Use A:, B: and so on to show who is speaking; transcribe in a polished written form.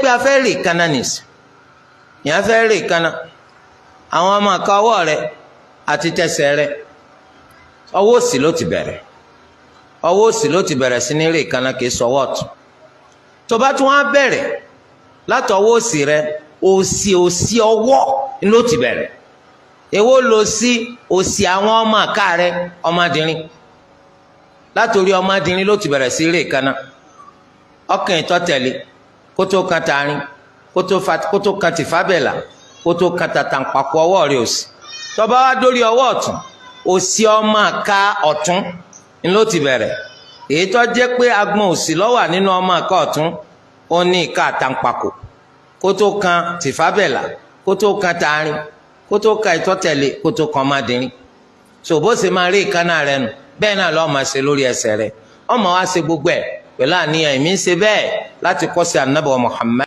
A: pé a fẹ́ rí ìkànnà nìsí ìyẹn fẹ́ rí ìkànnà àwọn ọmọ àka ọwọ́ rẹ àti tẹsẹ̀ rẹ ọwọ́ òsì ló ti bẹ̀rẹ̀ ọwọ́ òsì ló ti bẹ̀rẹ̀ sí ní rí ìkànnà kìí sọwọ́ ọ̀tún tó bá tún wá bẹ̀rẹ̀ láti ọwọ́ òsì rẹ òsì ọwọ́ ló ti bẹ̀rẹ̀ èwo ló sí òsì àwọn ọmọ àka rẹ ọmọdérin látòrí ọmọdérin ló ti bẹ̀rẹ̀ sí rí ìkànnà ọkàn ìtọ́ tẹ̀lé kótó kan tààrin kótó kan tìfábẹ́là kótó kan tàtàǹpàkò ọwọ́ rẹ òsì tó bá wá dórí ọwọ́ ọ̀tún òsì ọmọ àka ọ̀tún ló ti bẹ̀rẹ̀ èyí tó jẹ́ pé agbọ̀n òsì ló wà nínú ọmọ àka ọ̀tún ó ní ìka àtàǹpàkò kótó kan tìfábẹ́là kótó kan tààrin kótó kan ìtọ́ tẹ̀lé kótó kan ọmọdérin so bó ṣe máa rí ìkànnà rẹ nù bẹ́ẹ̀ náà lọ́ọ́ máa ṣe lórí ẹsẹ̀ rẹ ọmọ wa ṣe gbogbo ẹ̀ pẹ̀lú àníyàn ìmí ń ṣe bẹ́ẹ̀ láti kọ́ sí Ànábì Muhammad.